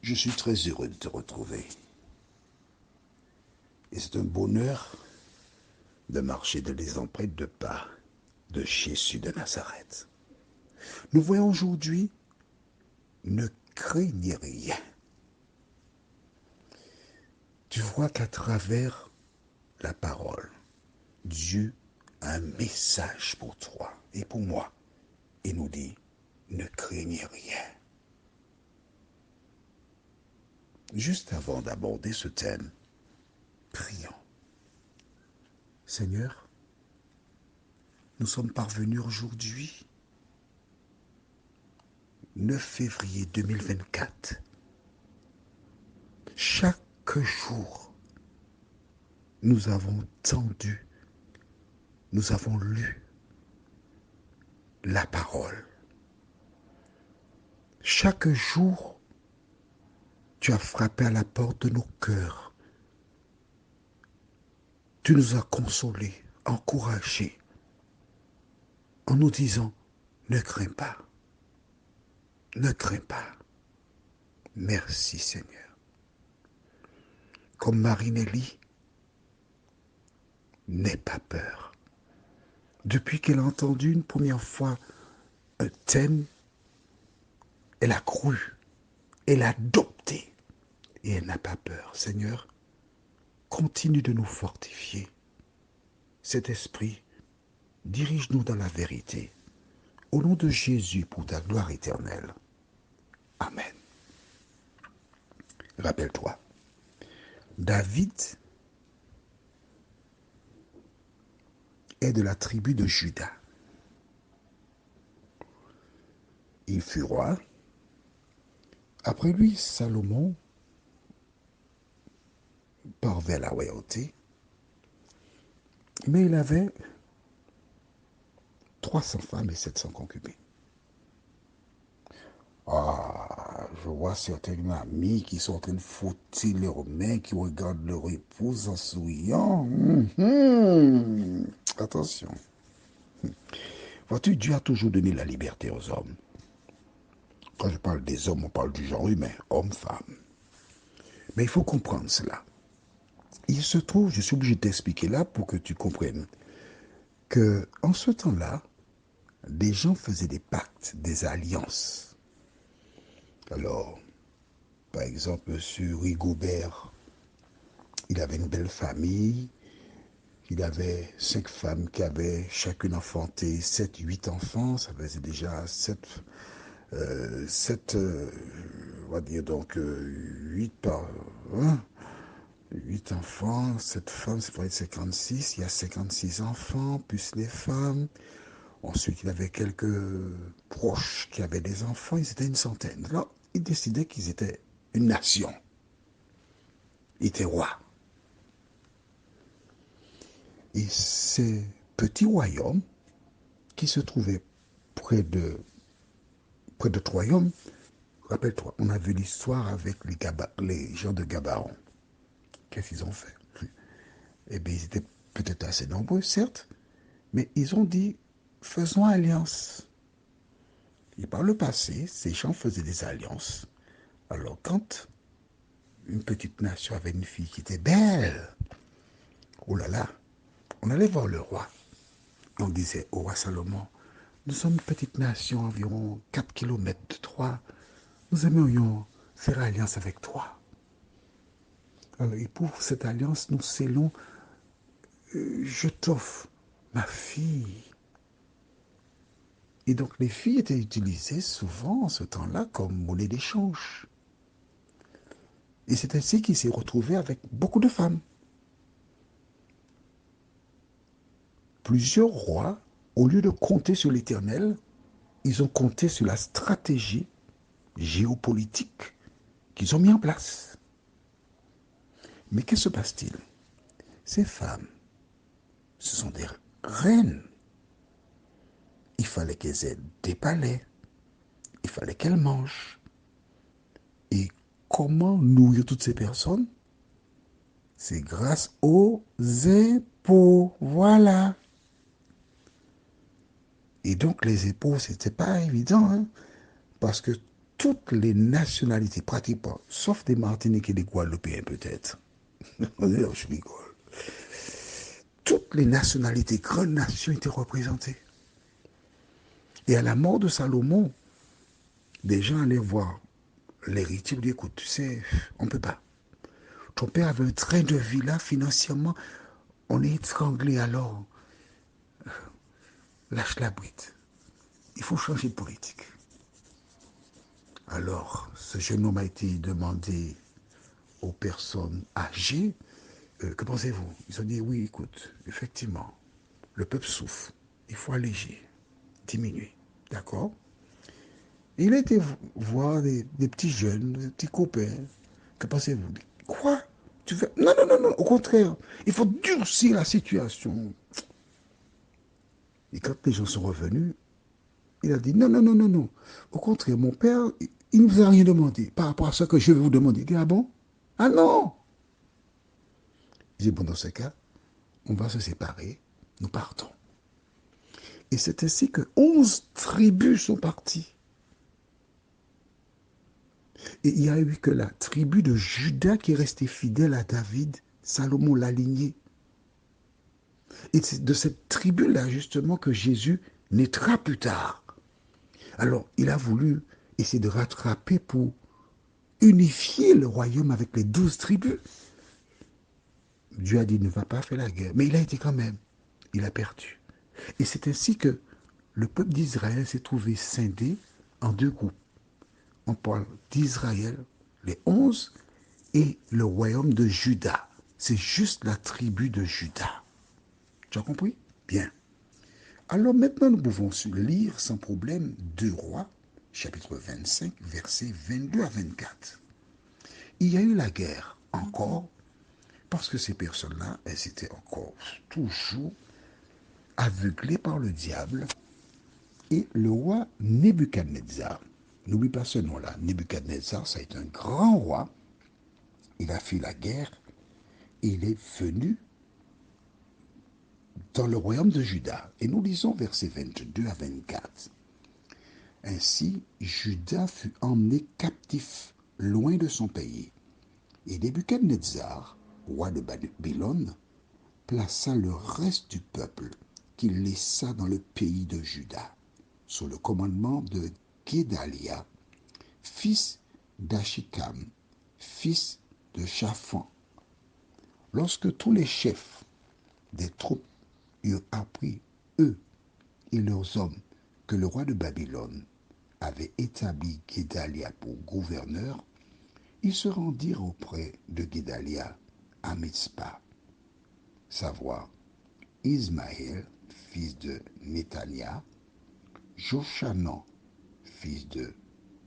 Je suis très heureux de te retrouver. Et c'est un bonheur de marcher dans les empreintes de pas de Jésus de Nazareth. Nous voyons aujourd'hui, ne craignez rien. Tu vois qu'à travers la parole, Dieu a un message pour toi et pour moi. Il nous dit, ne craignez rien. Juste avant d'aborder ce thème, prions. Seigneur, nous sommes parvenus aujourd'hui, 9 février 2024. Chaque jour, nous avons entendu, nous avons lu la parole. Chaque jour, tu as frappé à la porte de nos cœurs. Tu nous as consolés, encouragés, en nous disant, ne crains pas, ne crains pas. Merci Seigneur. Comme Marinelli, n'aie pas peur. Depuis qu'elle a entendu une première fois un thème, elle a cru, elle a adopté et elle n'a pas peur. Seigneur, continue de nous fortifier. Cet esprit, dirige-nous dans la vérité. Au nom de Jésus, pour ta gloire éternelle. Amen. Rappelle-toi, David est de la tribu de Juda. Il fut roi. Après lui, Salomon parvint à la royauté, mais il avait 300 femmes et 700 concubines. Ah, je vois certains amis qui sont en train de frotter leurs mains, qui regardent leur épouse en souriant. Attention. Vois-tu, Dieu a toujours donné la liberté aux hommes. Quand je parle des hommes, on parle du genre humain, homme, femme. Mais il faut comprendre cela. Il se trouve, je suis obligé de t'expliquer là pour que tu comprennes, que en ce temps-là, des gens faisaient des pactes, des alliances. Alors, par exemple, M. Rigobert, il avait une belle famille, il avait 5 femmes qui avaient chacune enfanté 7, 8 enfants, ça faisait déjà 7, on va dire donc 8 par 1, 8 enfants, 7 femmes, ça ferait 56, il y a 56 enfants, plus les femmes. Ensuite, il avait quelques proches qui avaient des enfants, ils étaient une centaine. Alors, il décidait qu'ils étaient une nation. Ils étaient rois. Et ces petits royaumes qui se trouvaient près de Troyaume, rappelle-toi, on a vu l'histoire avec les gens de Gabaon. Qu'est-ce qu'ils ont fait? Eh bien, ils étaient peut-être assez nombreux, certes, mais ils ont dit, faisons alliance. Et par le passé, ces gens faisaient des alliances. Alors, quand une petite nation avait une fille qui était belle, oh là là, on allait voir le roi. On disait au roi Salomon, nous sommes une petite nation, environ 4 kilomètres de Troie. Nous aimerions faire alliance avec toi. Alors, et pour cette alliance, nous scellons, je t'offre ma fille. Et donc les filles étaient utilisées souvent en ce temps-là comme monnaie d'échange. Et c'est ainsi qu'il s'est retrouvé avec beaucoup de femmes. Plusieurs rois, au lieu de compter sur l'Éternel, ils ont compté sur la stratégie géopolitique qu'ils ont mis en place. Mais que se passe-t-il? Ces femmes, ce sont des reines. Il fallait qu'elles aient des palais. Il fallait qu'elles mangent. Et comment nourrir toutes ces personnes? C'est grâce aux impôts. Voilà. Et donc les impôts, c'était pas évident, hein, parce que toutes les nationalités, pratiquement, sauf des Martiniquais et des Guadeloupéens peut-être. Je rigole. Toutes les nationalités, grandes nations étaient représentées. Et à la mort de Salomon, des gens allaient voir l'héritier et lui dire, écoute, tu sais, on ne peut pas. Ton père avait un train de vie là, financièrement, on est étranglé alors. Lâche la bride. Il faut changer de politique. Alors, ce jeune homme a été demandé aux personnes âgées, que pensez-vous? Ils ont dit, oui, écoute, effectivement, le peuple souffre. Il faut alléger, diminuer. D'accord? Il a été voir des petits jeunes, des petits copains. Que pensez-vous? Quoi? Tu veux... Non, non, non, non, au contraire. Il faut durcir la situation. Et quand les gens sont revenus, il a dit, non, non, non, non, non. Au contraire, mon père, il ne vous a rien demandé par rapport à ce que je vais vous demander. Il dit, ah bon? Ah non! Il dit, bon, dans ce cas, on va se séparer, nous partons. Et c'est ainsi que 11 tribus sont parties. Et il n'y a eu que la tribu de Juda qui est restée fidèle à David. Salomon l'a lignée. Et c'est de cette tribu-là, justement, que Jésus naîtra plus tard. Alors, il a voulu essayer de rattraper pour unifier le royaume avec les 12 tribus. Dieu a dit, ne va pas faire la guerre. Mais il a été quand même. Il a perdu. Et c'est ainsi que le peuple d'Israël s'est trouvé scindé en deux groupes. On parle d'Israël, les 11, et le royaume de Juda. C'est juste la tribu de Juda. Tu as compris? Bien. Alors maintenant, nous pouvons lire sans problème 2 Rois, chapitre 25, versets 22 à 24. Il y a eu la guerre encore, parce que ces personnes-là, elles étaient encore toujours aveuglées par le diable. Et le roi Nebuchadnezzar, n'oublie pas ce nom-là, Nebuchadnezzar, ça a été un grand roi. Il a fait la guerre et il est venu dans le royaume de Juda. Et nous lisons versets 22 à 24. Ainsi, Juda fut emmené captif loin de son pays. Et Nebuchadnezzar, roi de Babylone, plaça le reste du peuple qu'il laissa dans le pays de Juda, sous le commandement de Guédalia, fils d'Achikam, fils de Shaphan. Lorsque tous les chefs des troupes eurent appris, eux et leurs hommes, que le roi de Babylone avait établi Guédalia pour gouverneur, ils se rendirent auprès de Guédalia à Mitzpah, savoir Ismaël, fils de Netania, Joshanan, fils de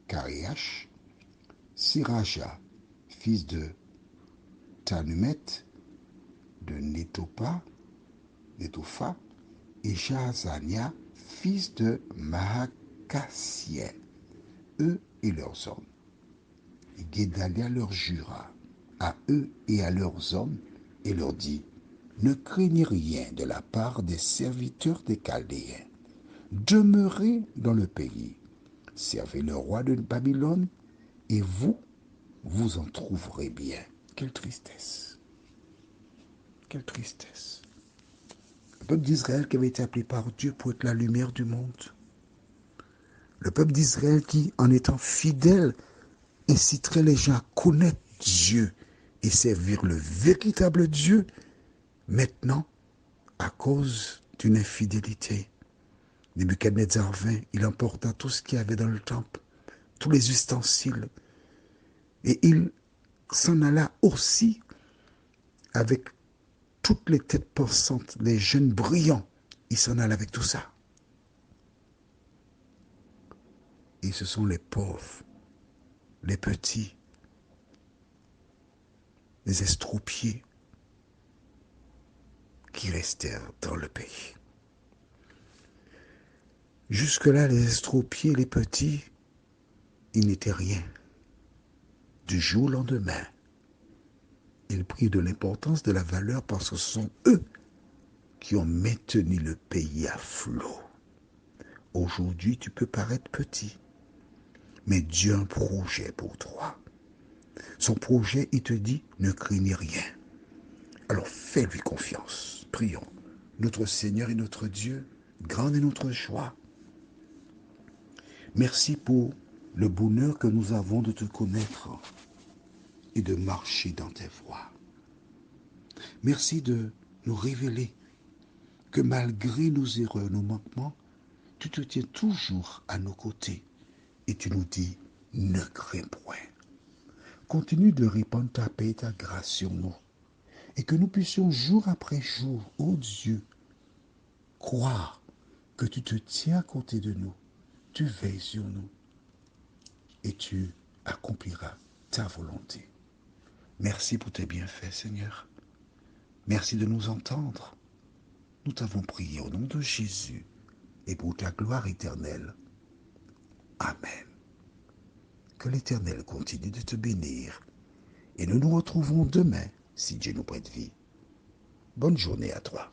Kariach, Siraja, fils de Tanumet, de Netopha, et Jazania, fils de Mahakassiel, eux et leurs hommes. Et Guédalia leur jura, à eux et à leurs hommes, et leur dit, ne craignez rien de la part des serviteurs des Chaldéens. Demeurez dans le pays, servez le roi de Babylone, et vous, vous en trouverez bien. Quelle tristesse! Quelle tristesse! Le peuple d'Israël qui avait été appelé par Dieu pour être la lumière du monde. Le peuple d'Israël qui, en étant fidèle, inciterait les gens à connaître Dieu et servir le véritable Dieu. Maintenant, à cause d'une infidélité, Nebuchadnezzar vint, il emporta tout ce qu'il y avait dans le temple, tous les ustensiles, et il s'en alla aussi avec toutes les têtes pensantes, les jeunes brillants. Il s'en alla avec tout ça. Et ce sont les pauvres, les petits, les estropiés qui restèrent dans le pays. Jusque-là, les estropiés, les petits, ils n'étaient rien. Du jour au lendemain, ils prirent de l'importance, de la valeur, parce que ce sont eux qui ont maintenu le pays à flot. Aujourd'hui, tu peux paraître petit, Mais Dieu a un projet pour toi. Son projet, il te dit, ne craignez rien. Alors fais-lui confiance. Prions. Notre Seigneur et notre Dieu, grand est notre joie. Merci pour le bonheur que nous avons de te connaître et de marcher dans tes voies. Merci de nous révéler que malgré nos erreurs, nos manquements, tu te tiens toujours à nos côtés et tu nous dis, ne crains point. Continue de répandre ta paix et ta grâce sur nous et que nous puissions jour après jour, ô Dieu, croire que tu te tiens à côté de nous, tu veilles sur nous et tu accompliras ta volonté. Merci pour tes bienfaits, Seigneur. Merci de nous entendre. Nous t'avons prié au nom de Jésus et pour ta gloire éternelle. Amen. Que l'Éternel continue de te bénir et nous nous retrouvons demain si Dieu nous prête vie. Bonne journée à toi.